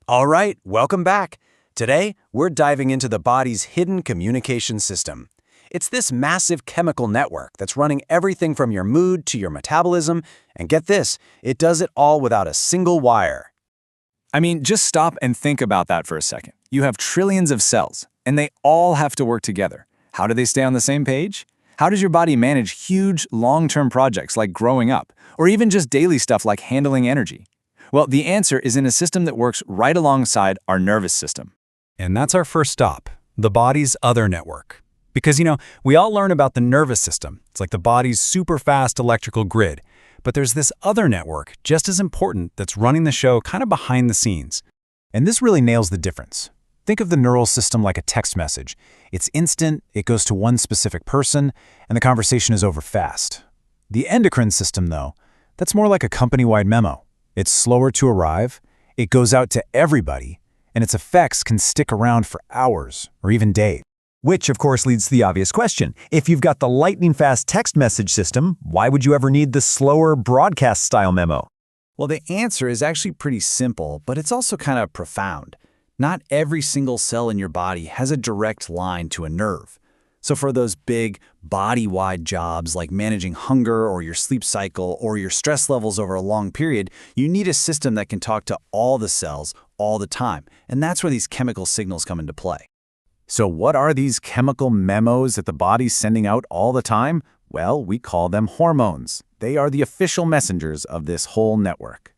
All right, welcome back. Today, we're diving into the body's hidden communication system. It's this massive chemical network that's running everything from your mood to your metabolism, and get this, it does it all without a single wire. I mean, just stop and think about that for a second. You have trillions of cells, and they all have to work together. How do they stay on the same page? How does your body manage huge, long-term projects like growing up, or even just daily stuff like handling energy? Well, the answer is in a system that works right alongside our nervous system. And that's our first stop, the body's other network. Because, we all learn about the nervous system. It's like the body's super fast electrical grid. But there's this other network, just as important, that's running the show kind of behind the scenes. And this really nails the difference. Think of the neural system like a text message. It's instant, it goes to one specific person, and the conversation is over fast. The endocrine system, though, that's more like a company-wide memo. It's slower to arrive, it goes out to everybody, and its effects can stick around for hours or even days. Which, of course, leads to the obvious question. If you've got the lightning-fast text message system, why would you ever need the slower broadcast-style memo? Well, the answer is actually pretty simple, but it's also kind of profound. Not every single cell in your body has a direct line to a nerve. So for those big, body-wide jobs like managing hunger or your sleep cycle or your stress levels over a long period, you need a system that can talk to all the cells all the time. And that's where these chemical signals come into play. So what are these chemical memos that the body's sending out all the time? Well, we call them hormones. They are the official messengers of this whole network.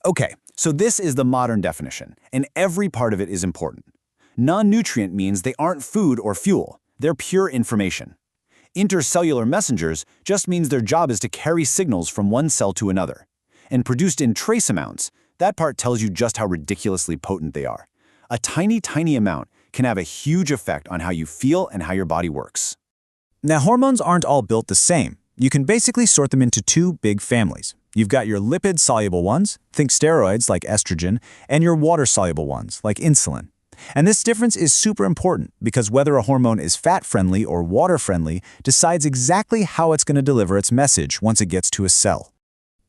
Okay, so this is the modern definition, and every part of it is important. Non-nutrient means they aren't food or fuel. They're pure information. Intercellular messengers just means their job is to carry signals from one cell to another. And produced in trace amounts, that part tells you just how ridiculously potent they are. A tiny, tiny amount can have a huge effect on how you feel and how your body works. Now, hormones aren't all built the same. You can basically sort them into two big families. You've got your lipid-soluble ones, think steroids like estrogen, and your water-soluble ones like insulin. And this difference is super important because whether a hormone is fat-friendly or water-friendly decides exactly how it's going to deliver its message once it gets to a cell.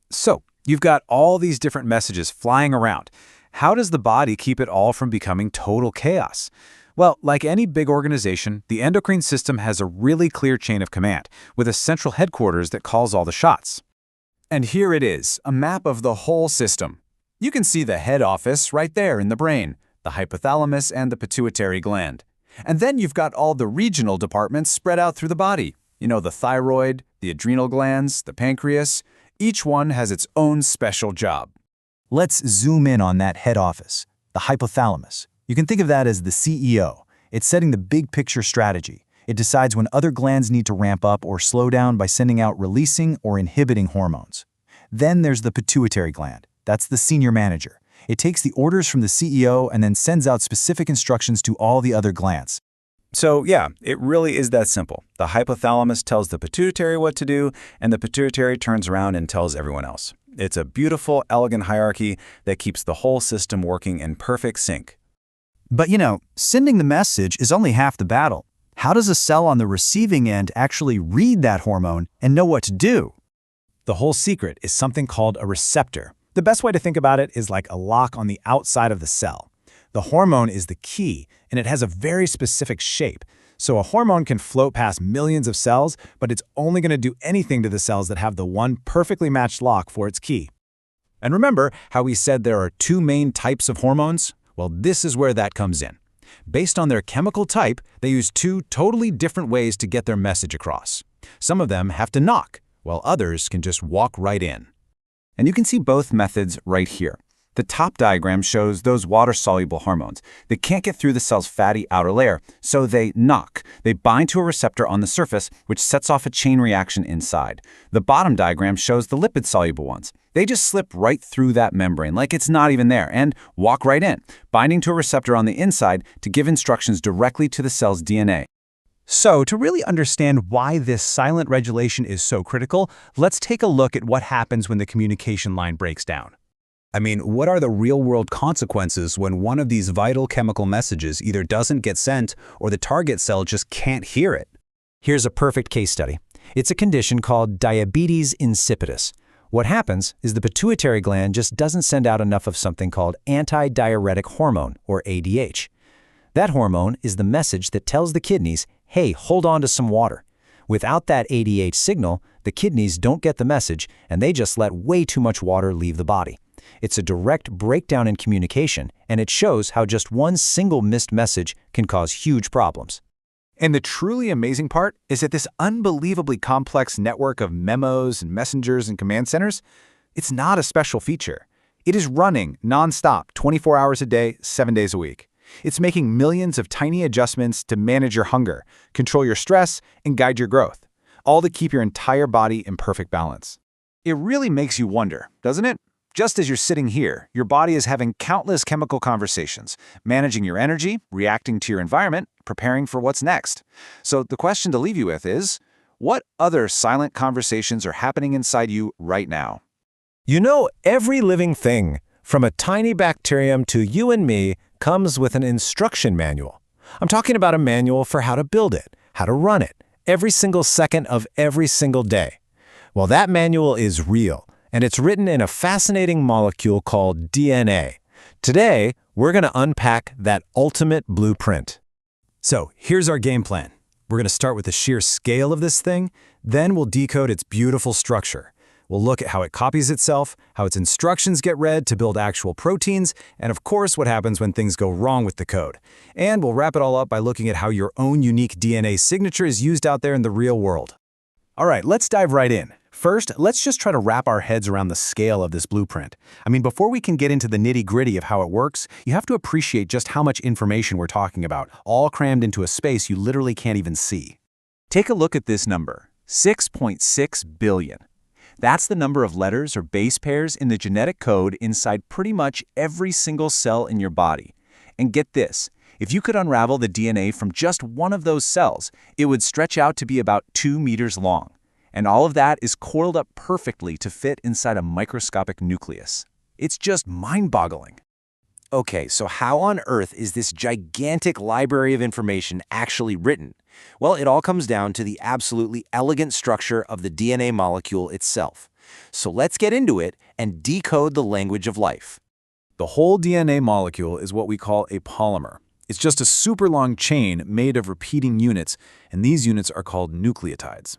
So, you've got all these different messages flying around. How does the body keep it all from becoming total chaos? Well, like any big organization, the endocrine system has a really clear chain of command, with a central headquarters that calls all the shots. And here it is, a map of the whole system. You can see the head office right there in the brain, the hypothalamus and the pituitary gland. And then you've got all the regional departments spread out through the body. The thyroid, the adrenal glands, the pancreas. Each one has its own special job. Let's zoom in on that head office, the hypothalamus. You can think of that as the CEO. It's setting the big picture strategy. It decides when other glands need to ramp up or slow down by sending out releasing or inhibiting hormones. Then there's the pituitary gland. That's the senior manager. It takes the orders from the CEO and then sends out specific instructions to all the other glands. So yeah, it really is that simple. The hypothalamus tells the pituitary what to do, and the pituitary turns around and tells everyone else. It's a beautiful, elegant hierarchy that keeps the whole system working in perfect sync. But sending the message is only half the battle. How does a cell on the receiving end actually read that hormone and know what to do? The whole secret is something called a receptor. The best way to think about it is like a lock on the outside of the cell. The hormone is the key, and it has a very specific shape. So a hormone can float past millions of cells, but it's only going to do anything to the cells that have the one perfectly matched lock for its key. And remember how we said there are two main types of hormones? Well, this is where that comes in. Based on their chemical type, they use two totally different ways to get their message across. Some of them have to knock, while others can just walk right in. And you can see both methods right here. The top diagram shows those water-soluble hormones. They can't get through the cell's fatty outer layer, so they knock. They bind to a receptor on the surface, which sets off a chain reaction inside. The bottom diagram shows the lipid-soluble ones. They just slip right through that membrane like it's not even there and walk right in, binding to a receptor on the inside to give instructions directly to the cell's DNA. So, to really understand why this silent regulation is so critical, let's take a look at what happens when the communication line breaks down. I mean, what are the real-world consequences when one of these vital chemical messages either doesn't get sent or the target cell just can't hear it? Here's a perfect case study. It's a condition called diabetes insipidus. What happens is the pituitary gland just doesn't send out enough of something called antidiuretic hormone, or ADH. That hormone is the message that tells the kidneys, hey, hold on to some water. Without that ADH signal, the kidneys don't get the message and they just let way too much water leave the body. It's a direct breakdown in communication, and it shows how just one single missed message can cause huge problems. And the truly amazing part is that this unbelievably complex network of memos and messengers and command centers, it's not a special feature. It is running nonstop, 24 hours a day, 7 days a week. It's making millions of tiny adjustments to manage your hunger, control your stress, and guide your growth, all to keep your entire body in perfect balance. It really makes you wonder, doesn't it? Just as you're sitting here, your body is having countless chemical conversations, managing your energy, reacting to your environment, preparing for what's next. So the question to leave you with is, what other silent conversations are happening inside you right now? You know, every living thing, from a tiny bacterium to you and me, comes with an instruction manual. I'm talking about a manual for how to build it, how to run it, every single second of every single day. Well, that manual is real, and it's written in a fascinating molecule called DNA. Today, we're going to unpack that ultimate blueprint. So here's our game plan. We're going to start with the sheer scale of this thing, then we'll decode its beautiful structure. We'll look at how it copies itself, how its instructions get read to build actual proteins, and of course what happens when things go wrong with the code. And we'll wrap it all up by looking at how your own unique DNA signature is used out there in the real world. All right, let's dive right in. First, let's just try to wrap our heads around the scale of this blueprint. I mean, before we can get into the nitty-gritty of how it works, you have to appreciate just how much information we're talking about, all crammed into a space you literally can't even see. Take a look at this number, 6.6 billion. That's the number of letters or base pairs in the genetic code inside pretty much every single cell in your body. And get this, if you could unravel the DNA from just one of those cells, it would stretch out to be about 2 meters long. And all of that is coiled up perfectly to fit inside a microscopic nucleus. It's just mind-boggling. Okay, so how on earth is this gigantic library of information actually written? Well, it all comes down to the absolutely elegant structure of the DNA molecule itself. So let's get into it and decode the language of life. The whole DNA molecule is what we call a polymer. It's just a super long chain made of repeating units, and these units are called nucleotides.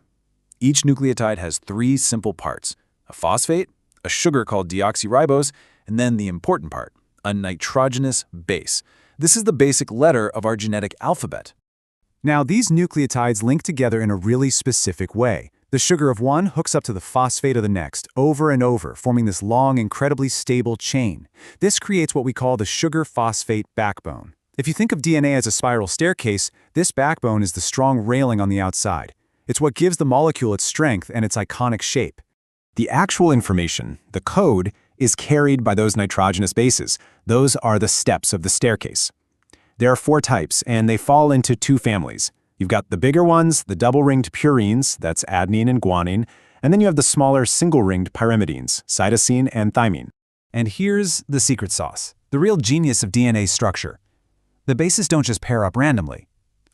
Each nucleotide has 3 simple parts: a phosphate, a sugar called deoxyribose, and then the important part, a nitrogenous base. This is the basic letter of our genetic alphabet. Now, these nucleotides link together in a really specific way. The sugar of one hooks up to the phosphate of the next, over and over, forming this long, incredibly stable chain. This creates what we call the sugar-phosphate backbone. If you think of DNA as a spiral staircase, this backbone is the strong railing on the outside. It's what gives the molecule its strength and its iconic shape. The actual information, the code, is carried by those nitrogenous bases. Those are the steps of the staircase. There are 4 types, and they fall into 2 families. You've got the bigger ones, the double-ringed purines, that's adenine and guanine, and then you have the smaller single-ringed pyrimidines, cytosine and thymine. And here's the secret sauce, the real genius of DNA structure. The bases don't just pair up randomly.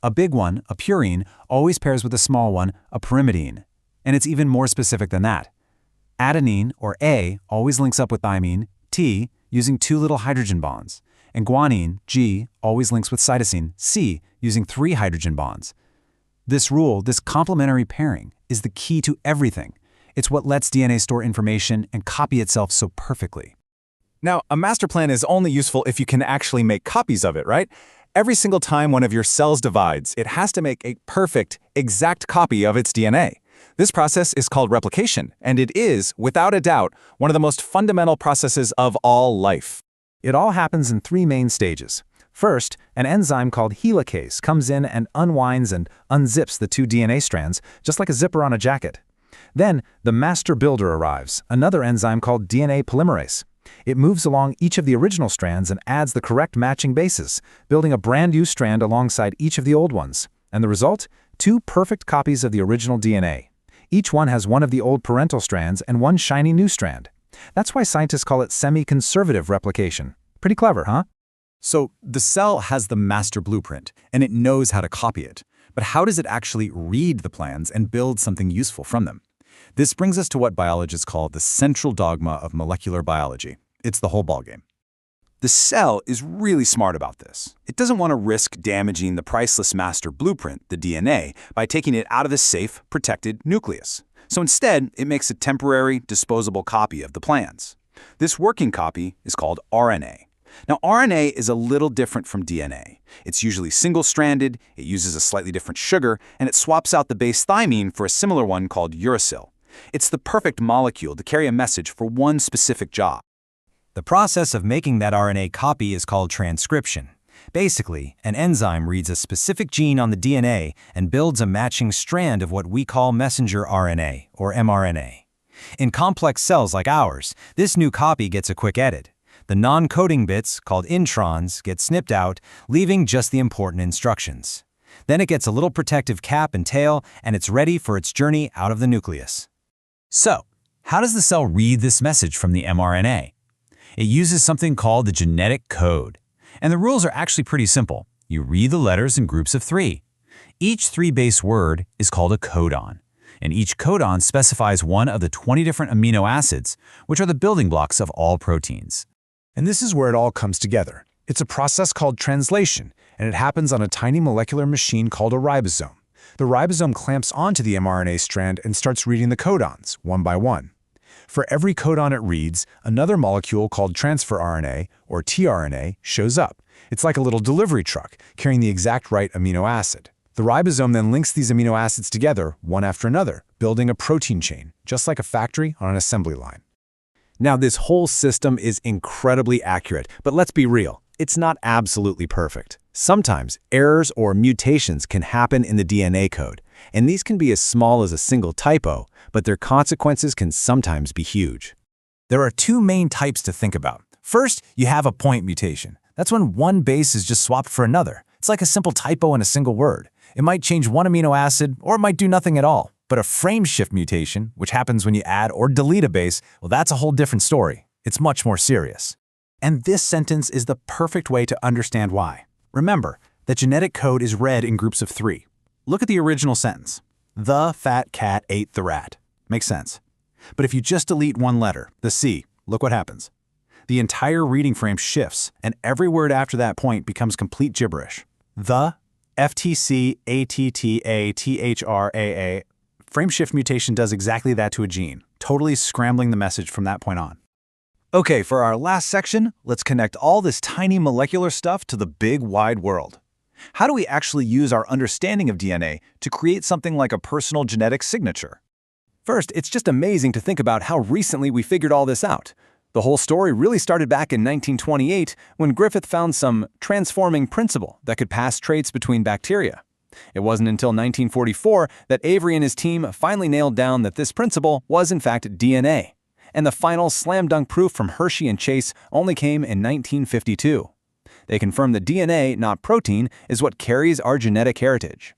A big one, a purine, always pairs with a small one, a pyrimidine. And it's even more specific than that. Adenine, or A, always links up with thymine, T, using 2 little hydrogen bonds. And guanine, G, always links with cytosine, C, using 3 hydrogen bonds. This rule, this complementary pairing, is the key to everything. It's what lets DNA store information and copy itself so perfectly. Now, a master plan is only useful if you can actually make copies of it, right? Every single time one of your cells divides, it has to make a perfect, exact copy of its DNA. This process is called replication, and it is, without a doubt, one of the most fundamental processes of all life. It all happens in 3 main stages. First, an enzyme called helicase comes in and unwinds and unzips the 2 DNA strands, just like a zipper on a jacket. Then, the master builder arrives, another enzyme called DNA polymerase. It moves along each of the original strands and adds the correct matching bases, building a brand new strand alongside each of the old ones. And the result? 2 perfect copies of the original DNA. Each one has one of the old parental strands and one shiny new strand. That's why scientists call it semi-conservative replication. Pretty clever, huh? So the cell has the master blueprint, and it knows how to copy it. But how does it actually read the plans and build something useful from them? This brings us to what biologists call the central dogma of molecular biology. It's the whole ballgame. The cell is really smart about this. It doesn't want to risk damaging the priceless master blueprint, the DNA, by taking it out of the safe, protected nucleus. So instead, it makes a temporary, disposable copy of the plans. This working copy is called RNA. Now, RNA is a little different from DNA. It's usually single-stranded, it uses a slightly different sugar, and it swaps out the base thymine for a similar one called uracil. It's the perfect molecule to carry a message for one specific job. The process of making that RNA copy is called transcription. Basically, an enzyme reads a specific gene on the DNA and builds a matching strand of what we call messenger RNA, or mRNA. In complex cells like ours, this new copy gets a quick edit. The non-coding bits, called introns, get snipped out, leaving just the important instructions. Then it gets a little protective cap and tail, and it's ready for its journey out of the nucleus. So, how does the cell read this message from the mRNA? It uses something called the genetic code. And the rules are actually pretty simple. You read the letters in groups of 3. Each 3-base word is called a codon. And each codon specifies one of the 20 different amino acids, which are the building blocks of all proteins. And this is where it all comes together. It's a process called translation, and it happens on a tiny molecular machine called a ribosome. The ribosome clamps onto the mRNA strand and starts reading the codons, one by one. For every codon it reads, another molecule called transfer RNA, or tRNA, shows up. It's like a little delivery truck, carrying the exact right amino acid. The ribosome then links these amino acids together, one after another, building a protein chain, just like a factory on an assembly line. Now, this whole system is incredibly accurate, but let's be real, it's not absolutely perfect. Sometimes errors or mutations can happen in the DNA code, and these can be as small as a single typo, but their consequences can sometimes be huge. There are 2 main types to think about. First, you have a point mutation. That's when one base is just swapped for another. It's like a simple typo in a single word. It might change one amino acid, or it might do nothing at all. But a frame shift mutation, which happens when you add or delete a base, well, that's a whole different story. It's much more serious. And this sentence is the perfect way to understand why. Remember, the genetic code is read in groups of 3. Look at the original sentence. The fat cat ate the rat. Makes sense. But if you just delete one letter, the C, look what happens. The entire reading frame shifts, and every word after that point becomes complete gibberish. The, FTC, ATTA, THRAA. Frame shift mutation does exactly that to a gene, totally scrambling the message from that point on. Okay, for our last section, let's connect all this tiny molecular stuff to the big wide world. How do we actually use our understanding of DNA to create something like a personal genetic signature? First, it's just amazing to think about how recently we figured all this out. The whole story really started back in 1928 when Griffith found some transforming principle that could pass traits between bacteria. It wasn't until 1944 that Avery and his team finally nailed down that this principle was in fact DNA. And the final slam-dunk proof from Hershey and Chase only came in 1952. They confirmed that DNA, not protein, is what carries our genetic heritage.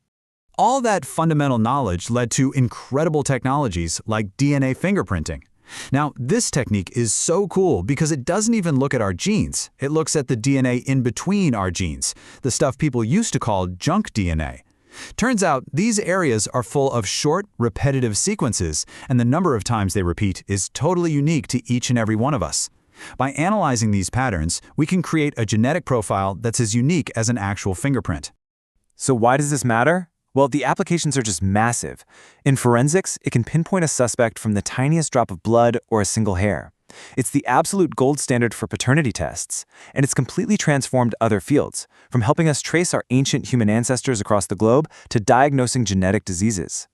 All that fundamental knowledge led to incredible technologies like DNA fingerprinting. Now, this technique is so cool because it doesn't even look at our genes. It looks at the DNA in between our genes, the stuff people used to call junk DNA. Turns out these areas are full of short, repetitive sequences, and the number of times they repeat is totally unique to each and every one of us. By analyzing these patterns, we can create a genetic profile that's as unique as an actual fingerprint. So why does this matter? Well, the applications are just massive. In forensics, it can pinpoint a suspect from the tiniest drop of blood or a single hair. It's the absolute gold standard for paternity tests, and it's completely transformed other fields, from helping us trace our ancient human ancestors across the globe to diagnosing genetic diseases.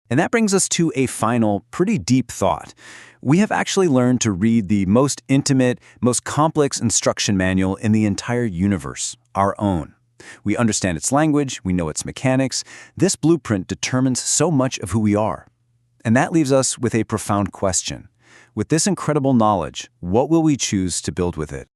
And that brings us to a final, pretty deep thought. We have actually learned to read the most intimate, most complex instruction manual in the entire universe, our own. We understand its language, we know its mechanics. This blueprint determines so much of who we are. And that leaves us with a profound question. With this incredible knowledge, what will we choose to build with it?